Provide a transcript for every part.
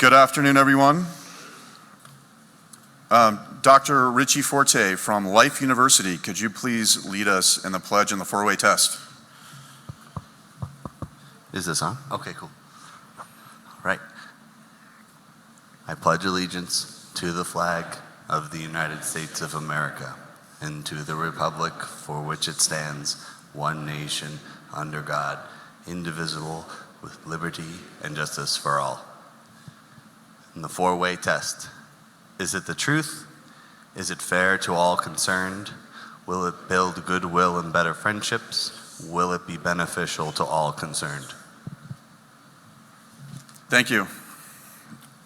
Good afternoon, everyone. Dr. Richie Forte from Life University, could you please lead us in the pledge and the four-way test? Is this on? Okay, cool. All right. I pledge allegiance to the flag of the United States of America and to the republic for which it stands, one nation, under God, indivisible, with liberty and justice for all. And the four-way test. Is it the truth? Is it fair to all concerned? Will it build goodwill and better friendships? Will it be beneficial to all concerned? Thank you.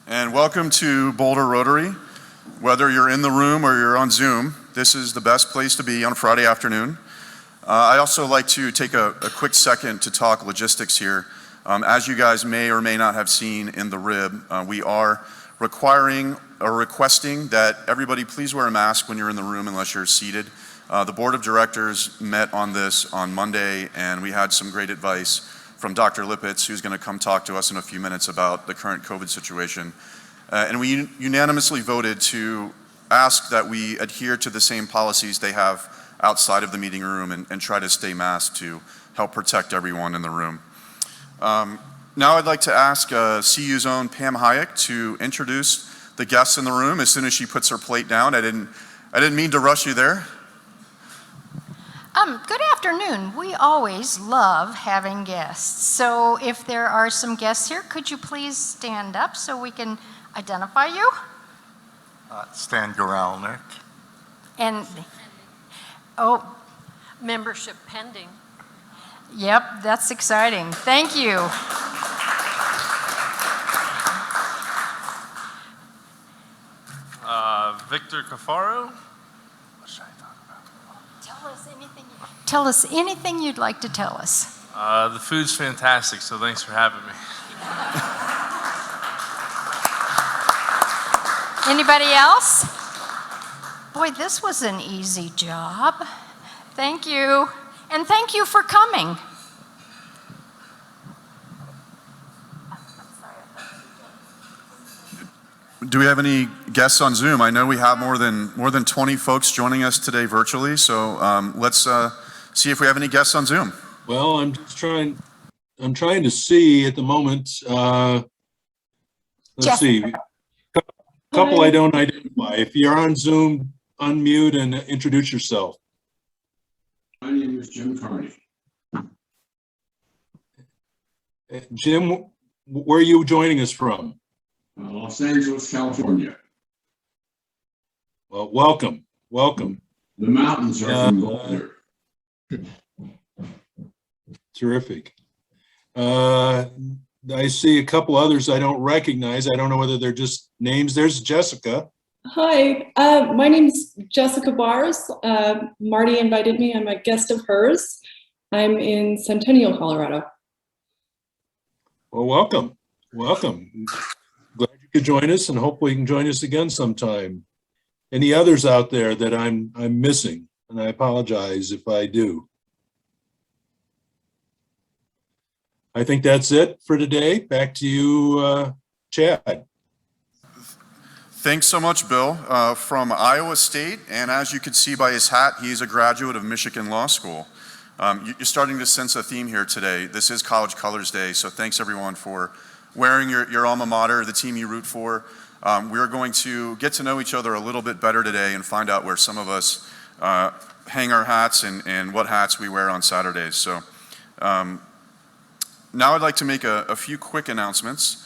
And welcome to Boulder Rotary. Whether you're in the room or you're on Zoom, this is the best place to be on Friday afternoon. I also like to take a quick second to talk logistics here. As you guys may or may not have seen in the rib, we are requiring or requesting that everybody please wear a mask when you're in the room unless you're seated. The board of directors met on this on Monday, and we had some great advice from Dr. Lippitz, who's going to come talk to us in a few minutes about the current COVID situation. And we unanimously voted to ask that we adhere to the same policies they have outside of the meeting room and try to stay masked to help protect everyone in the room. Now I'd like to ask CU's own Pam Hayek to introduce the guests in the room as soon as she puts her plate down. I didn't mean to rush you there. Good afternoon. We always love having guests. So if there are some guests here, could you please stand up so we can identify you? Stan Goralnik. And, oh. Membership pending. Yep, that's exciting. Thank you. Victor Cafaro. What should I talk about? Tell us anything you'd like to tell us. The food's fantastic, so thanks for having me. Anybody else? Boy, this was an easy job. Thank you. And thank you for coming. Do we have any guests on Zoom? I know we have more than 20 folks joining us today virtually, so let's see if we have any guests on Zoom. Well, I'm trying to see at the moment. Let's see. A couple I don't identify. If you're on Zoom, unmute and introduce yourself. My name is Jim Carney. Jim, where are you joining us from? Los Angeles, California. Well, welcome. The mountains are from Boulder. Terrific. I see a couple others I don't recognize. I don't know whether they're just names. There's Jessica. Hi, my name's Jessica Bars. Marty invited me. I'm a guest of hers. I'm in Centennial, Colorado. Well, welcome. Glad you could join us, and hopefully you can join us again sometime. Any others out there that I'm missing, and I apologize if I do. I think that's it for today. Back to you, Chad. Thanks so much, Bill. From Iowa State, and as you can see by his hat, he's a graduate of Michigan Law School. You're starting to sense a theme here today. This is College Colors Day, so thanks everyone for wearing your alma mater, the team you root for. We're going to get to know each other a little bit better today and find out where some of us hang our hats and what hats we wear on Saturdays. So now I'd like to make a few quick announcements.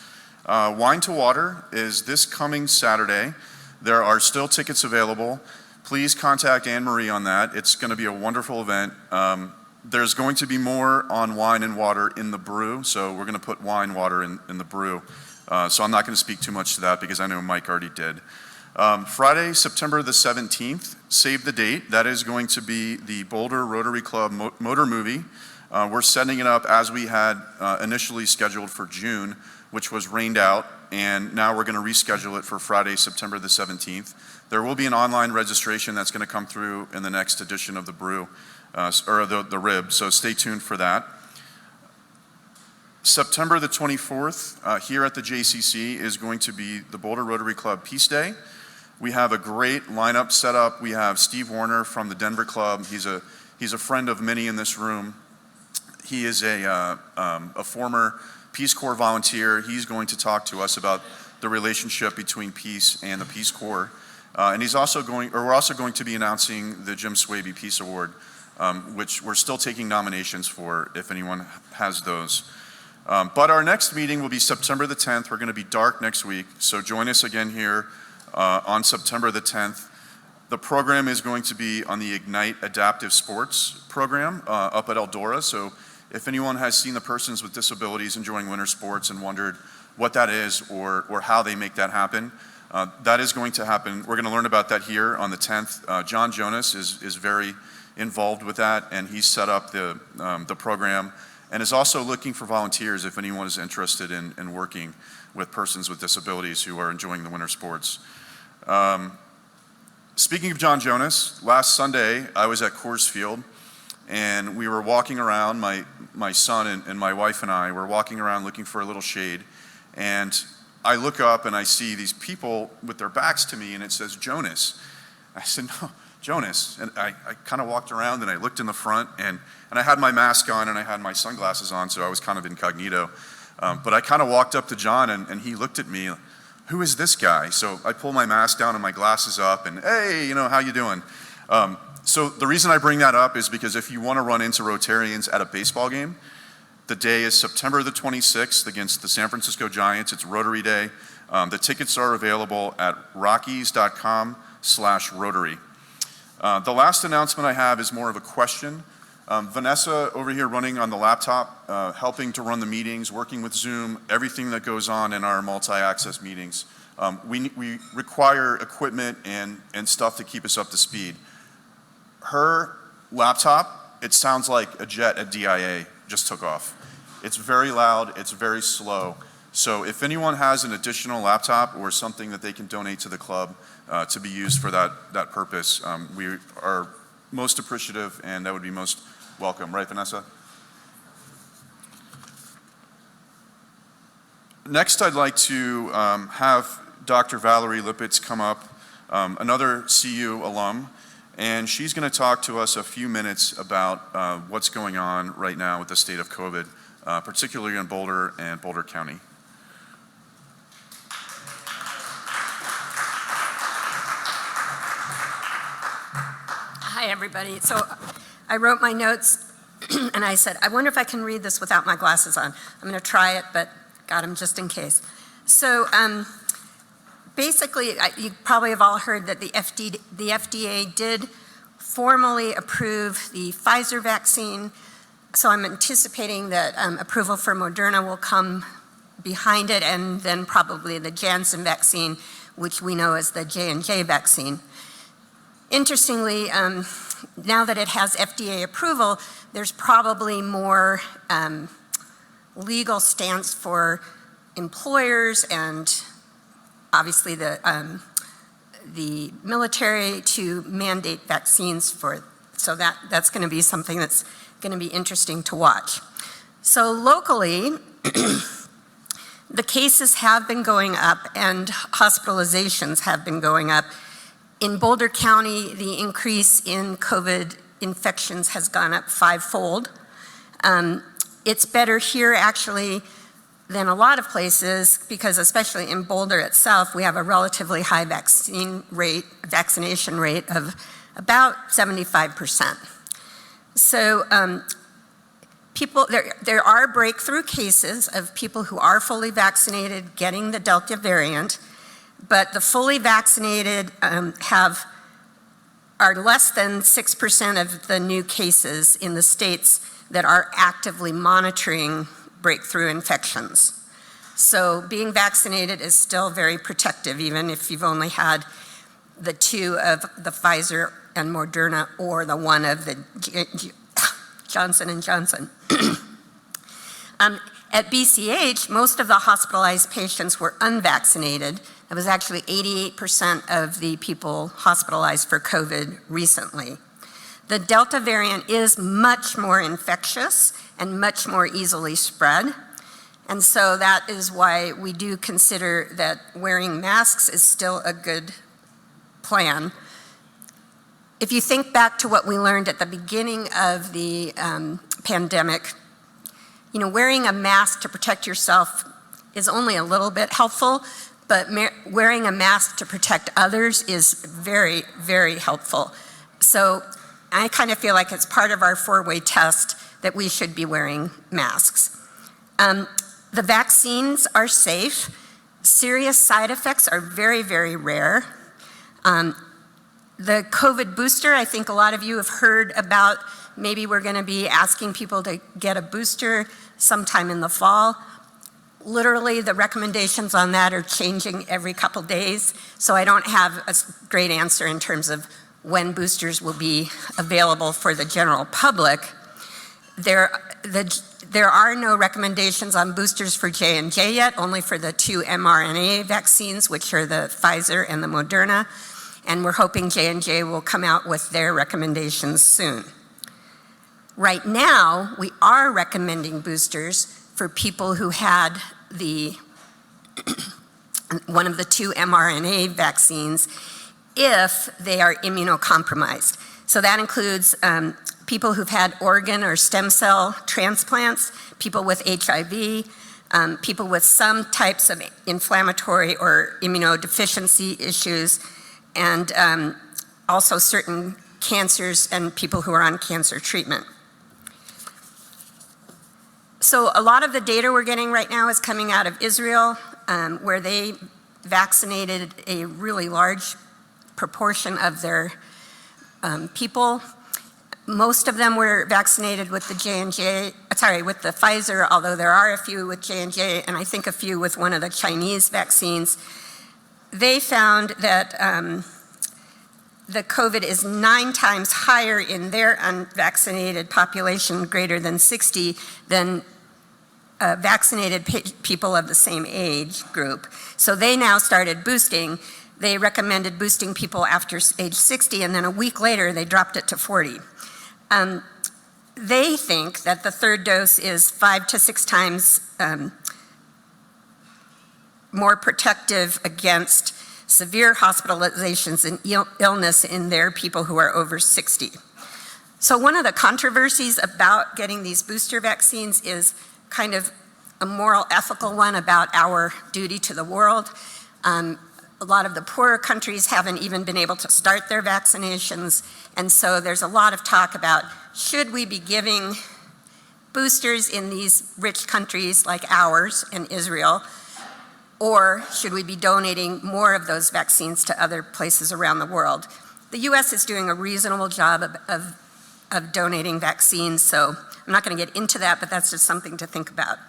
Wine to Water is this coming Saturday. There are still tickets available. Please contact Anne-Marie on that. It's going to be a wonderful event. There's going to be more on wine and water in the brew, so we're going to put wine, water in the brew. So I'm not going to speak too much to that because I know Mike already did. Friday, September the 17th, save the date. That is going to be the Boulder Rotary Club Motor Movie. We're setting it up as we had initially scheduled for June, which was rained out, and now we're going to reschedule it for Friday, September the 17th. There will be an online registration that's going to come through in the next edition of the brew, or the rib, so stay tuned for that. September the 24th, here at the JCC is going to be the Boulder Rotary Club Peace Day. We have a great lineup set up. We have Steve Warner from the Denver Club. He's a friend of many in this room. He is a former Peace Corps volunteer. He's going to talk to us about the relationship between peace and the Peace Corps. And we're also going to be announcing the Jim Swaby Peace Award, which we're still taking nominations for if anyone has those. But our next meeting will be September the 10th. We're going to be dark next week, so join us again here on September the 10th. The program is going to be on the Ignite Adaptive Sports program up at Eldora. So if anyone has seen the Persons with Disabilities Enjoying Winter Sports and wondered what that is or how they make that happen, that is going to happen. We're going to learn about that here on the 10th. John Jonas is very involved with that, and he's set up the program and is also looking for volunteers if anyone is interested in working with persons with disabilities who are enjoying the winter sports. Speaking of John Jonas, last Sunday I was at Coors Field and we were walking around, my son and my wife and I were walking around looking for a little shade, and I look up and I see these people with their backs to me and it says Jonas. I said, no, Jonas. And I kind of walked around and I looked in the front and I had my mask on and I had my sunglasses on, so I was kind of incognito. But I kind of walked up to John and he looked at me, who is this guy? So I pulled my mask down and my glasses up and, hey, how you doing? So the reason I bring that up is because if you want to run into Rotarians at a baseball game, the day is September the 26th against the San Francisco Giants. It's Rotary Day. The tickets are available at rockies.com/Rotary. The last announcement I have is more of a question. Vanessa over here running on the laptop, helping to run the meetings, working with Zoom, everything that goes on in our multi-access meetings. We require equipment and stuff to keep us up to speed. Her laptop, it sounds like a jet at DIA just took off. It's very loud, it's very slow. So if anyone has an additional laptop or something that they can donate to the club to be used for that purpose, we are most appreciative and that would be most welcome. Right, Vanessa? Next, I'd like to have Dr. Valerie Lippitz come up, another CU alum, and she's going to talk to us a few minutes about what's going on right now with the state of COVID, particularly in Boulder and Boulder County. Hi, everybody. So I wrote my notes and I said, I wonder if I can read this without my glasses on. I'm going to try it, but got them just in case. So basically, you probably have all heard that the FDA did formally approve the Pfizer vaccine. So I'm anticipating that approval for Moderna will come behind it, and then probably the Janssen vaccine, which we know as the J&J vaccine. Interestingly, now that it has FDA approval, there's probably more legal stance for employers and obviously the military to mandate vaccines for, so that's going to be something that's going to be interesting to watch. So locally, the cases have been going up and hospitalizations have been going up. In Boulder County, the increase in COVID infections has gone up 5-fold. It's better here actually than a lot of places because especially in Boulder itself, we have a relatively high vaccination rate of about 75%. So there are breakthrough cases of people who are fully vaccinated getting the Delta variant, but the fully vaccinated are less than 6% of the new cases in the states that are actively monitoring breakthrough infections. So being vaccinated is still very protective, even if you've only had the 2 of the Pfizer and Moderna or the 1 of the Johnson & Johnson. At BCH, most of the hospitalized patients were unvaccinated. It was actually 88% of the people hospitalized for COVID recently. The Delta variant is much more infectious and much more easily spread. And so that is why we do consider that wearing masks is still a good plan. If you think back to what we learned at the beginning of the pandemic, you know, wearing a mask to protect yourself is only a little bit helpful, but wearing a mask to protect others is very, very helpful. So I kind of feel like it's part of our 4-way test that we should be wearing masks. The vaccines are safe. Serious side effects are very, very rare. The COVID booster, I think a lot of you have heard about. Maybe we're going to be asking people to get a booster sometime in the fall. Literally, the recommendations on that are changing every couple days, so I don't have a great answer in terms of when boosters will be available for the general public. There are no recommendations on boosters for J&J yet, only for the 2 mRNA vaccines, which are the Pfizer and the Moderna, and we're hoping J&J will come out with their recommendations soon. Right now, we are recommending boosters for people who had one of the 2 mRNA vaccines if they are immunocompromised. So that includes people who've had organ or stem cell transplants, people with HIV, people with some types of inflammatory or immunodeficiency issues, and also certain cancers and people who are on cancer treatment. So a lot of the data we're getting right now is coming out of Israel, where they vaccinated a really large proportion of their people. Most of them were vaccinated with the with the Pfizer, although there are a few with J&J, and I think a few with one of the Chinese vaccines. They found that the COVID is 9 times higher in their unvaccinated population greater than 60 than vaccinated people of the same age group. So they now started boosting. They recommended boosting people after age 60, and then a week later they dropped it to 40. They think that the 3rd dose is 5 to 6 times more protective against severe hospitalizations and illness in their people who are over 60. So one of the controversies about getting these booster vaccines is kind of a moral, ethical one about our duty to the world. A lot of the poorer countries haven't even been able to start their vaccinations, and so there's a lot of talk about, should we be giving boosters in these rich countries like ours and Israel, or should we be donating more of those vaccines to other places around the world? The US is doing a reasonable job of donating vaccines, so I'm not going to get into that, but that's just something to think about.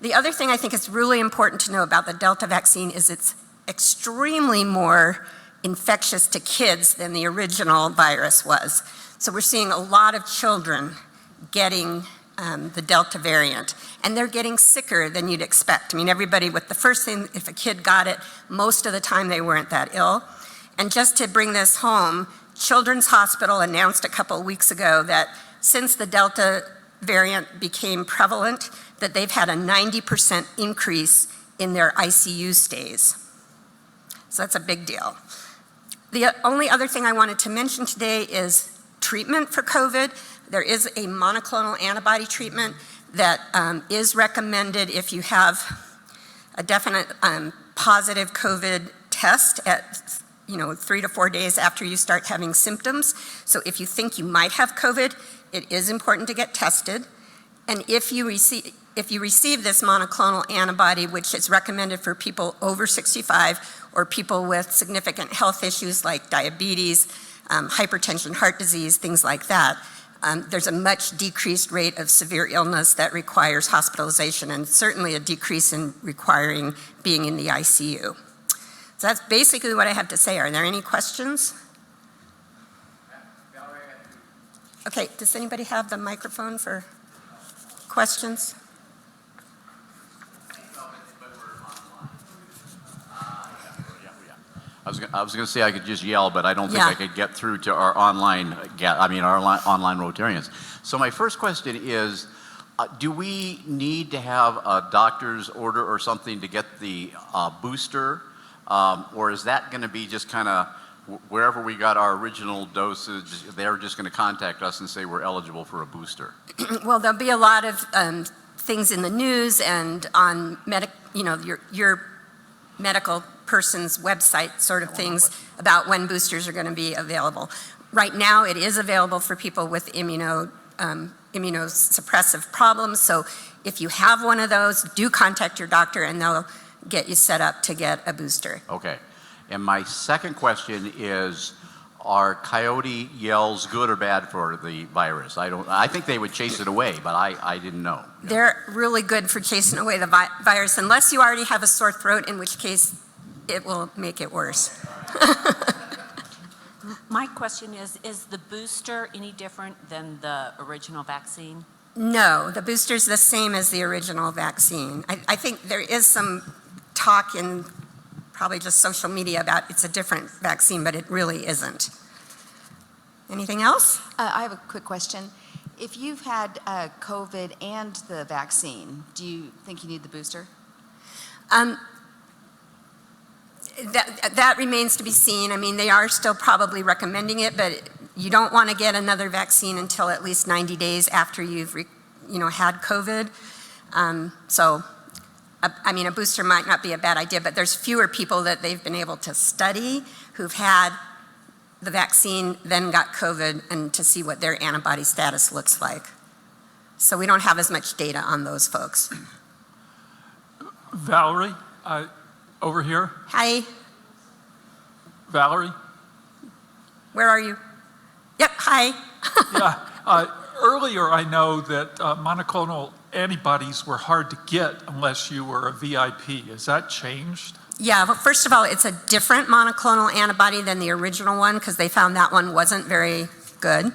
The other thing I think is really important to know about the Delta vaccine is it's extremely more infectious to kids than the original virus was. So we're seeing a lot of children getting the Delta variant, and they're getting sicker than you'd expect. I mean, everybody with the first thing, if a kid got it, most of the time they weren't that ill. And just to bring this home, Children's Hospital announced a couple of weeks ago that since the Delta variant became prevalent, that they've had a 90% increase in their ICU stays. So that's a big deal. The only other thing I wanted to mention today is treatment for COVID. There is a monoclonal antibody treatment that is recommended if you have a definite positive COVID test at 3 to 4 days after you start having symptoms. So if you think you might have COVID, it is important to get tested. And if you receive this monoclonal antibody, which is recommended for people over 65 or people with significant health issues like diabetes, hypertension, heart disease, things like that, there's a much decreased rate of severe illness that requires hospitalization, and certainly a decrease in requiring being in the ICU. So that's basically what I have to say. Are there any questions? Okay, does anybody have the microphone for questions? I was going to say I could just yell, but I don't think I could get through to our online Rotarians. So my first question is, do we need to have a doctor's order or something to get the booster? Or is that going to be just kind of wherever we got our original dosage, they're just going to contact us and say we're eligible for a booster? Well, there'll be a lot of things in the news and on your medical person's website sort of things about when boosters are going to be available. Right now, it is available for people with immunosuppressive problems. So if you have one of those, do contact your doctor and they'll get you set up to get a booster. Okay. And my second question is, are coyote yells good or bad for the virus? I think they would chase it away, but I didn't know. They're really good for chasing away the virus, unless you already have a sore throat, in which case it will make it worse. My question is the booster any different than the original vaccine? No, the booster's the same as the original vaccine. I think there is some talk in probably just social media about it's a different vaccine, but it really isn't. Anything else? I have a quick question. If you've had COVID and the vaccine, do you think you need the booster? That remains to be seen. I mean, they are still probably recommending it, but you don't want to get another vaccine until at least 90 days after you've had COVID. I mean, a booster might not be a bad idea, but there's fewer people that they've been able to study who've had the vaccine, then got COVID, and to see what their antibody status looks like. So we don't have as much data on those folks. Valerie, over here. Hi. Valerie? Where are you? Yep, hi. Yeah. Earlier, I know that monoclonal antibodies were hard to get unless you were a VIP. Has that changed? Yeah, well, first of all, it's a different monoclonal antibody than the original one because they found that one wasn't very good.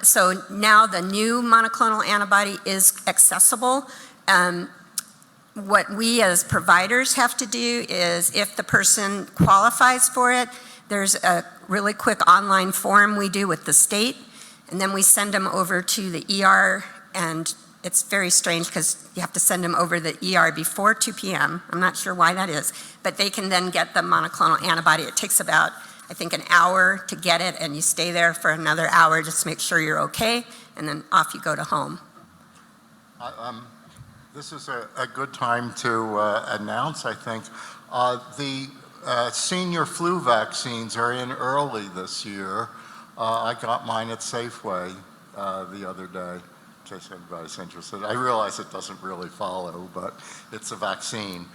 So now the new monoclonal antibody is accessible. What we as providers have to do is, if the person qualifies for it, there's a really quick online form we do with the state, and then we send them over to the ER, and it's very strange because you have to send them over the ER before 2 p.m. I'm not sure why that is, but they can then get the monoclonal antibody. It takes about, I think, an hour to get it, and you stay there for another hour just to make sure you're okay, and then off you go to home. This is a good time to announce, I think. The senior flu vaccines are in early this year. I got mine at Safeway the other day, in case anybody's interested. I realize it doesn't really follow, but it's a vaccine.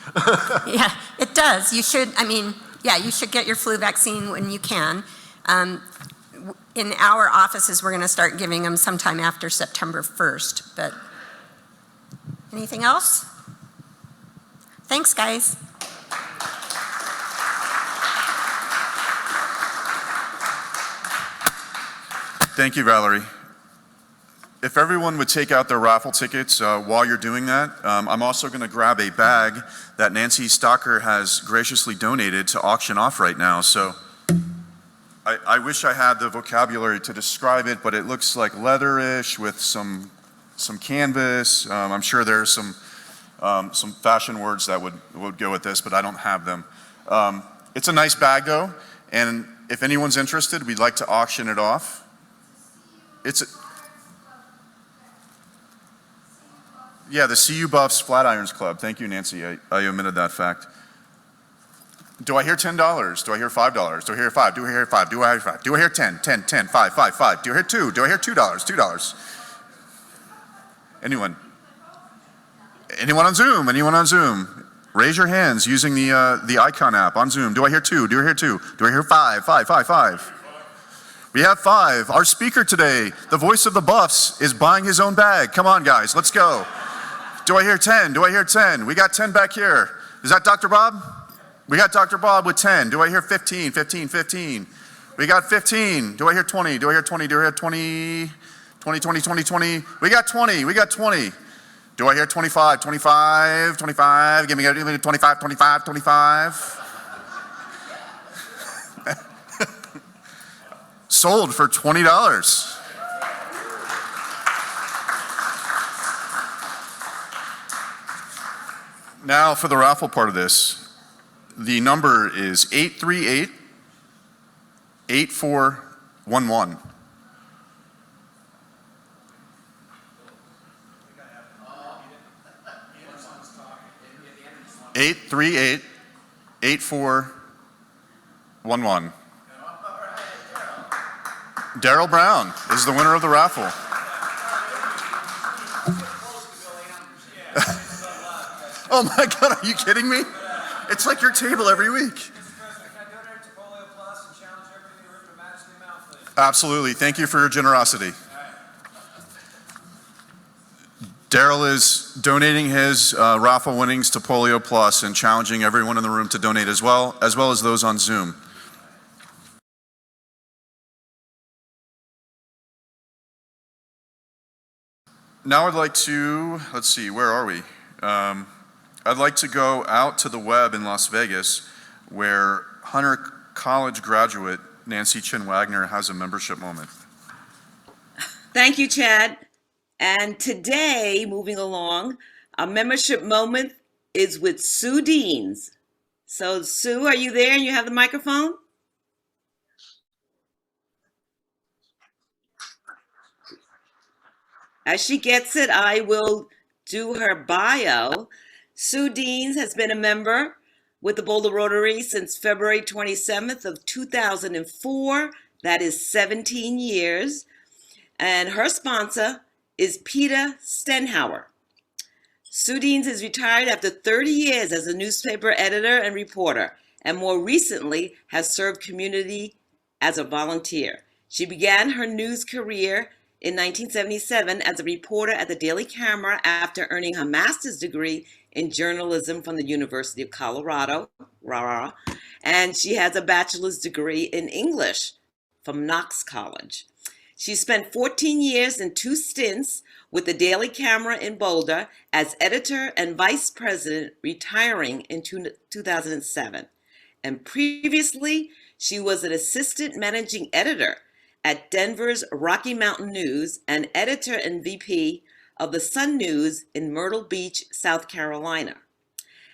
Yeah, it does. You should, you should get your flu vaccine when you can. In our offices, we're going to start giving them sometime after September 1st, but anything else? Thanks, guys. Thank you, Valerie. If everyone would take out their raffle tickets while you're doing that, I'm also going to grab a bag that Nancy Stocker has graciously donated to auction off right now. So I wish I had the vocabulary to describe it, but it looks like leatherish with some canvas. I'm sure there's some fashion words that would go with this, but I don't have them. It's a nice bag though, and if anyone's interested, we'd like to auction it off. Yeah, the CU Buffs Flatirons Club. Thank you, Nancy. I omitted that fact. Do I hear $10? Do I hear $5? Do I hear 5? Do I hear 5? Do I hear 5? Do I hear 10? 10, 10, 5, 5, 5. Do I hear 2? Do I hear $2? $2. Anyone? Anyone on Zoom? Anyone on Zoom? Raise your hands using the icon app on Zoom. Do I hear 2? Do I hear 2? Do I hear 5? 5, 5, 5. We have 5. Our speaker today, the voice of the Buffs, is buying his own bag. Come on, guys, let's go. Do I hear 10? Do I hear 10? We got 10 back here. Is that Dr. Bob? We got Dr. Bob with 10. Do I hear 15? 15, 15. We got 15. Do I hear 20? Do I hear 20? Do I hear 20? 20, 20, 20, 20. We got 20. We got 20. Do I hear 25? 25, 25. Give me 25, 25, 25. Sold for $20. Now for the raffle part of this. The number is 838-8411. Eight three eight 8411. Daryl Brown is the winner of the raffle. Oh my God, are you kidding me? It's like your table every week. Absolutely. Thank you for your generosity. Daryl is donating his raffle winnings to Polio Plus and challenging everyone in the room to donate as well as those on Zoom. Now I'd like to, let's see, where are we? I'd like to go out to the web in Las Vegas, where Hunter College graduate Nancy Chin Wagner has a membership moment. Thank you, Chad. And today, moving along, our membership moment is with Sue Deans. So, Sue, are you there and you have the microphone? As she gets it, I will do her bio. Sue Deans has been a member with the Boulder Rotary since February 27th of 2004. That is 17 years. And her sponsor is Peter Stenhauer. Sue Deans is retired after 30 years as a newspaper editor and reporter, and more recently has served community as a volunteer. She began her news career in 1977 as a reporter at the Daily Camera after earning her master's degree in journalism from the University of Colorado, and she has a bachelor's degree in English from Knox College. She spent 14 years and 2 stints with the Daily Camera in Boulder as editor and vice president, retiring in 2007. And previously, she was an assistant managing editor at Denver's Rocky Mountain News and editor and VP of the Sun News in Myrtle Beach, South Carolina.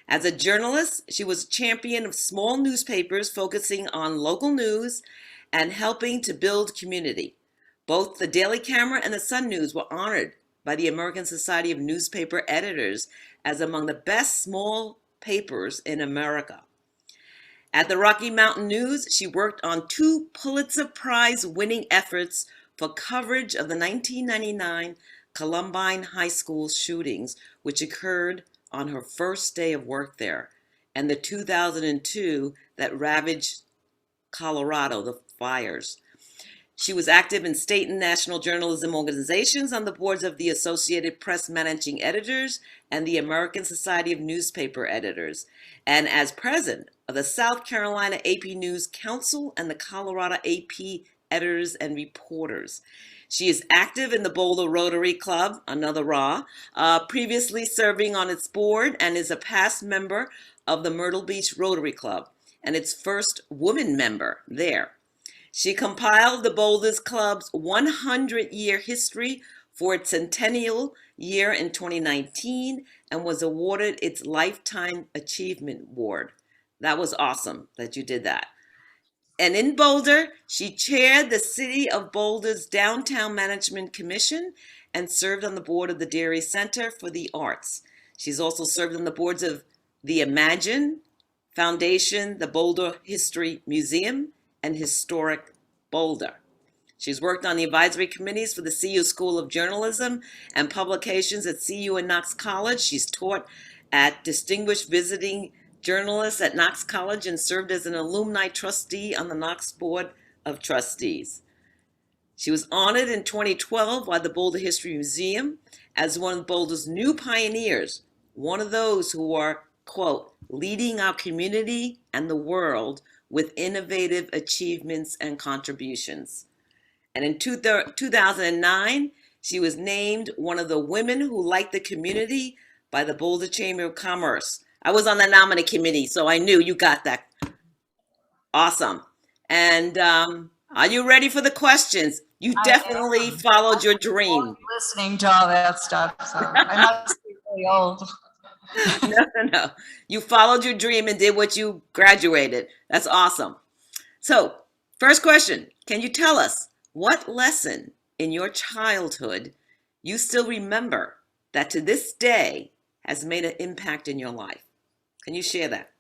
As a journalist, she was a champion of small newspapers focusing on local news and helping to build community. Both the Daily Camera and the Sun News were honored by the American Society of Newspaper Editors as among the best small papers in America. At the Rocky Mountain News, she worked on 2 Pulitzer Prize winning efforts for coverage of the 1999 Columbine High School shootings, which occurred on her first day of work there, and the 2002 that ravaged Colorado, the fires. She was active in state and national journalism organizations on the boards of the Associated Press Managing Editors and the American Society of Newspaper Editors, and as president of the South Carolina AP News Council and the Colorado AP Editors and Reporters. She is active in the Boulder Rotary Club, another RA, previously serving on its board, and is a past member of the Myrtle Beach Rotary Club and its first woman member there. She compiled the Boulders Club's 100-year history for its centennial year in 2019 and was awarded its Lifetime Achievement Award. That was awesome that you did that. And in Boulder, she chaired the City of Boulder's Downtown Management Commission and served on the board of the Dairy Center for the Arts. She's also served on the boards of the Imagine Foundation, the Boulder History Museum, and Historic Boulder. She's worked on the advisory committees for the CU School of Journalism and publications at CU and Knox College. She's taught at Distinguished Visiting Journalists at Knox College and served as an alumni trustee on the Knox Board of Trustees. She was honored in 2012 by the Boulder History Museum as one of Boulder's new pioneers, one of those who are, quote, leading our community and the world with innovative achievements and contributions. And in 2009, she was named one of the women who liked the community by the Boulder Chamber of Commerce. I was on the nominee committee, so I knew you got that. Awesome. And are you ready for the questions? You definitely followed your dream. Listening to all that stuff, so I must be really old. No. You followed your dream and did what you graduated. That's awesome. So, first question, can you tell us what lesson in your childhood you still remember that to this day has made an impact in your life? Can you share that?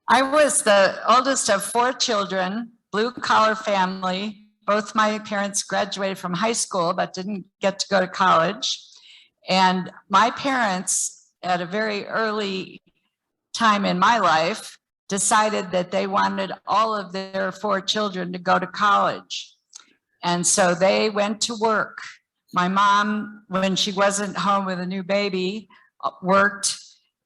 I was the oldest of 4 children, blue collar family. Both my parents graduated from high school, but didn't get to go to college. And my parents, at a very early time in my life, decided that they wanted all of their 4 children to go to college. And so they went to work. My mom, when she wasn't home with a new baby, worked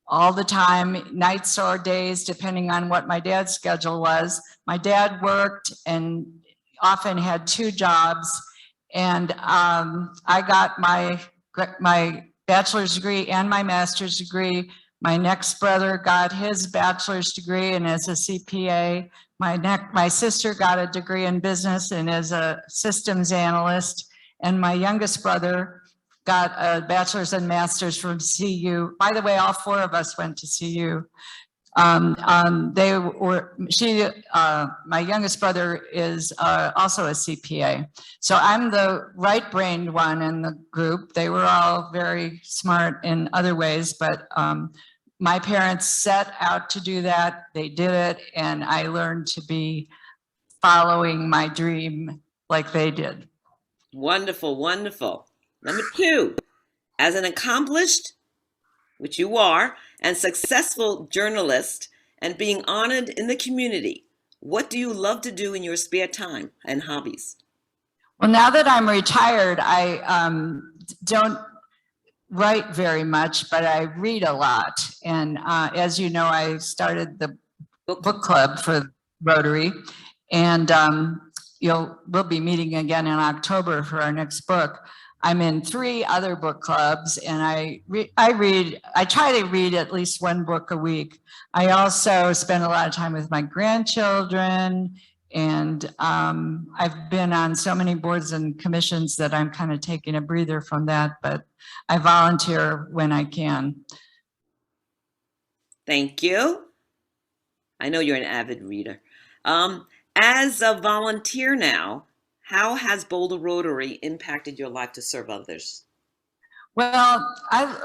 all the time, nights or days, depending on what my dad's schedule was. My dad worked and often had 2 jobs. And I got my bachelor's degree and my master's degree. My next brother got his bachelor's degree and is a CPA. My sister got a degree in business and is a systems analyst. And my youngest brother got a bachelor's and master's from CU. By the way, all 4 of us went to CU. My youngest brother is also a CPA. So I'm the right-brained one in the group. They were all very smart in other ways, but my parents set out to do that. They did it, and I learned to be following my dream like they did. Wonderful, wonderful. Number 2, as an accomplished, which you are, and successful journalist and being honored in the community, what do you love to do in your spare time and hobbies? Well, now that I'm retired, I don't write very much, but I read a lot. And as you know, I started the book club for Rotary, and we'll be meeting again in October for our next book. I'm in 3 other book clubs, and I try to read at least 1 book a week. I also spend a lot of time with my grandchildren, and I've been on so many boards and commissions that I'm kind of taking a breather from that, but I volunteer when I can. Thank you. I know you're an avid reader. As a volunteer now, how has Boulder Rotary impacted your life to serve others? Well,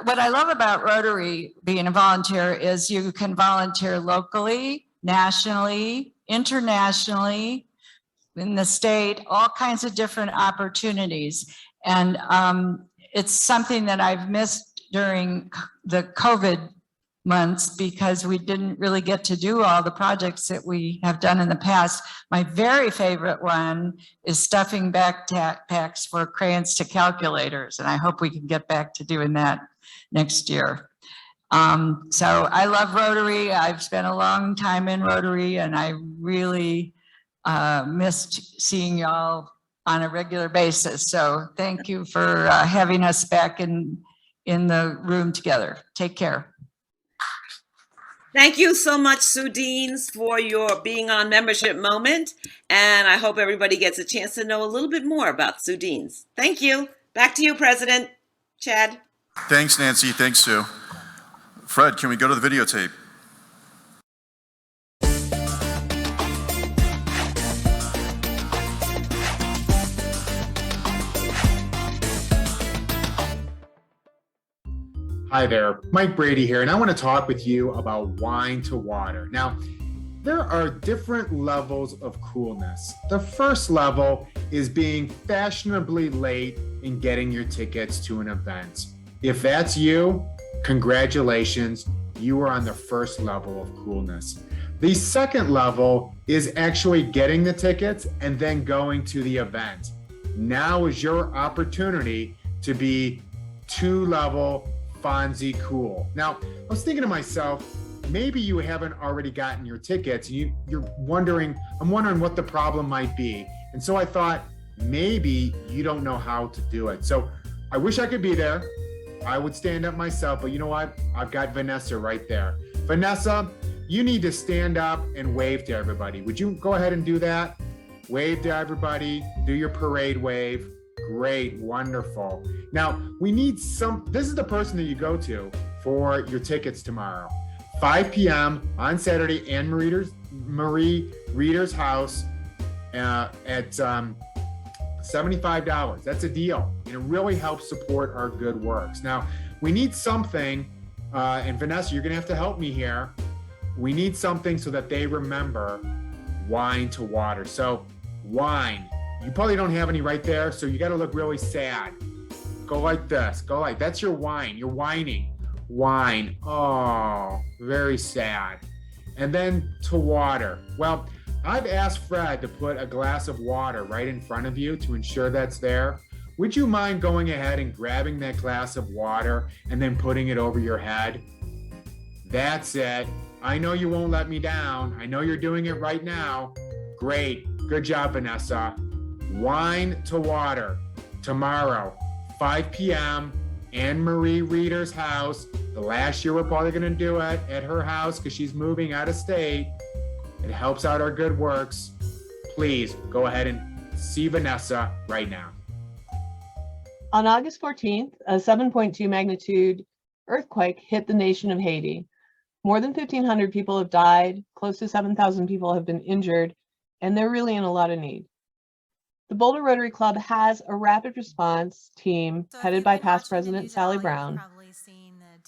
what I love about Rotary, being a volunteer, is you can volunteer locally, nationally, internationally, in the state, all kinds of different opportunities. And it's something that I've missed during the COVID months because we didn't really get to do all the projects that we have done in the past. My very favorite one is stuffing backpacks for crayons to calculators, and I hope we can get back to doing that next year. So I love Rotary. I've spent a long time in Rotary, and I really missed seeing y'all on a regular basis. So thank you for having us back in the room together. Take care. Thank you so much, Sue Deans, for your being on Membership Moment. And I hope everybody gets a chance to know a little bit more about Sue Deans. Thank you. Back to you, President. Chad. Thanks, Nancy. Thanks, Sue. Fred, can we go to the videotape? Hi there, Mike Brady here, and I want to talk with you about wine to water. Now, there are different levels of coolness. The first level is being fashionably late in getting your tickets to an event. If that's you, congratulations, you are on the first level of coolness. The second level is actually getting the tickets and then going to the event. Now is your opportunity to be 2-level Fonzie cool. Now, I was thinking to myself, maybe you haven't already gotten your tickets. I'm wondering what the problem might be. And so I thought, maybe you don't know how to do it. So I wish I could be there. I would stand up myself, but you know what? I've got Vanessa right there. Vanessa, you need to stand up and wave to everybody. Would you go ahead and do that? Wave to everybody, do your parade wave. Great, wonderful. Now, we need this is the person that you go to for your tickets tomorrow. 5 p.m. on Saturday, Anne Marie Reeder's house at $75. That's a deal. And it really helps support our good works. Now, we need something, and Vanessa, you're going to have to help me here. We need something so that they remember wine to water. So, wine. You probably don't have any right there, so you got to look really sad. Go like this. Go like, that's your wine. You're whining. Wine. Oh, very sad. And then to water. Well, I've asked Fred to put a glass of water right in front of you to ensure that's there. Would you mind going ahead and grabbing that glass of water and then putting it over your head? That's it. I know you won't let me down. I know you're doing it right now. Great. Good job, Vanessa. Wine to water. Tomorrow, 5 p.m., Anne Marie Reeder's house. The last year we're probably going to do it at her house because she's moving out of state. It helps out our good works. Please go ahead and see Vanessa right now. On August 14th, a 7.2 magnitude earthquake hit the nation of Haiti. More than 1,500 people have died, close to 7,000 people have been injured, and they're really in a lot of need. The Boulder Rotary Club has a rapid response team headed by past President Sally Brown.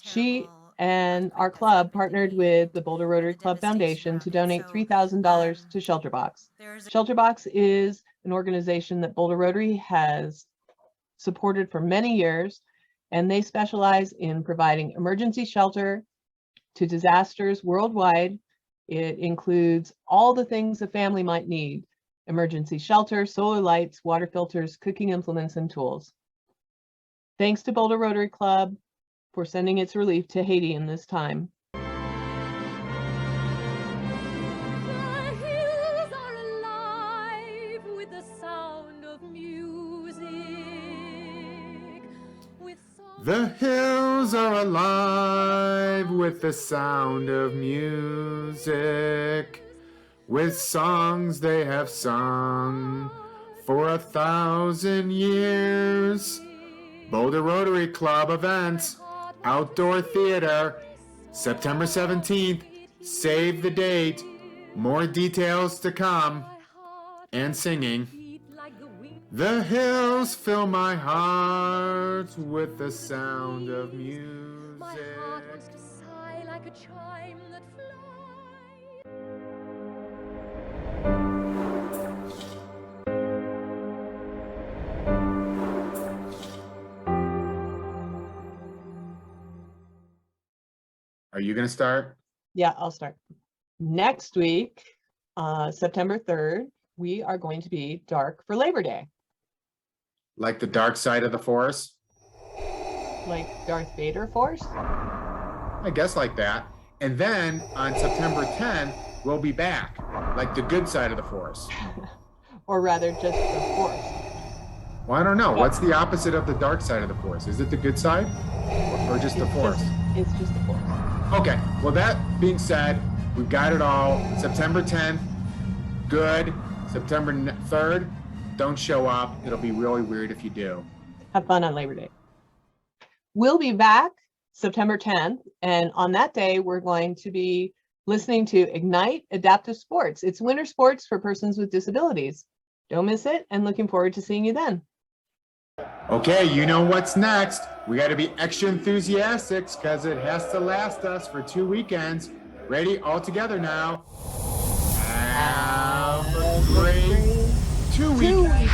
She and our club partnered with the Boulder Rotary Club Foundation to donate $3,000 to ShelterBox. ShelterBox is an organization that Boulder Rotary has supported for many years, and they specialize in providing emergency shelter to disasters worldwide. It includes all the things a family might need: emergency shelter, solar lights, water filters, cooking implements, and tools. Thanks to Boulder Rotary Club for sending its relief to Haiti in this time. The hills are alive with the sound of music, with songs they have sung for 1,000 years. Boulder Rotary Club events, outdoor theater, September 17th. Save the date. More details to come. And singing. The hills fill my heart with the sound of music. My heart wants to sigh like a chime that Are you going to start? Yeah, I'll start. Next week, September 3rd, we are going to be dark for Labor Day. Like the dark side of the force? Like Darth Vader Force? I guess like that. And then on September 10th, we'll be back, like the good side of the force. Or rather, just the force. Well, I don't know. What's the opposite of the dark side of the force? Is it the good side or just the force? It's just the force. Okay. Well, that being said, we've got it all. September 10th, good. September 3rd, don't show up. It'll be really weird if you do. Have fun on Labor Day. We'll be back September 10th, and on that day, we're going to be listening to Ignite Adaptive Sports. It's winter sports for persons with disabilities. Don't miss it, and looking forward to seeing you then. Okay, you know what's next. We got to be extra enthusiastic because it has to last us for 2 weekends. Ready? All together now. Have a great 2 weekends.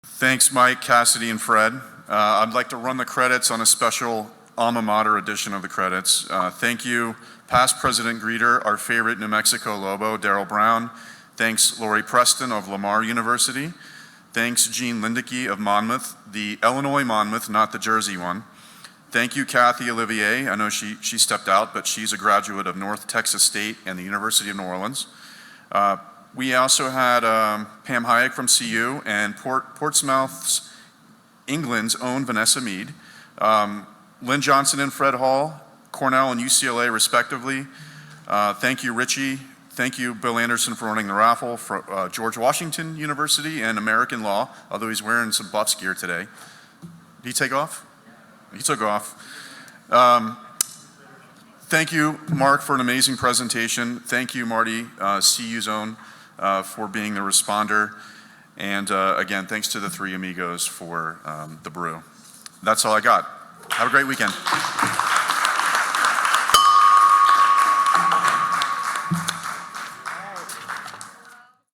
Thanks, Mike, Cassidy, and Fred. I'd like to run the credits on a special alma mater edition of the credits. Thank you, past President Greeter, our favorite New Mexico Lobo, Darrell Brown. Thanks, Lori Preston of Lamar University. Thanks, Gene Lindeke of Monmouth, the Illinois Monmouth, not the Jersey one. Thank you, Kathy Olivier. I know she stepped out, but she's a graduate of North Texas State and the University of New Orleans. We also had Pam Hayek from CU and Portsmouth's, England's own Vanessa Mead. Lynn Johnson and Fred Hall, Cornell and UCLA respectively. Thank you, Richie. Thank you, Bill Anderson, for running the raffle for George Washington University and American Law, although he's wearing some Buffs gear today. Did he take off? He took off. Thank you, Mark, for an amazing presentation. Thank you, Marty, CU Zone, for being the responder. And again, thanks to the three amigos for the brew. That's all I got. Have a great weekend.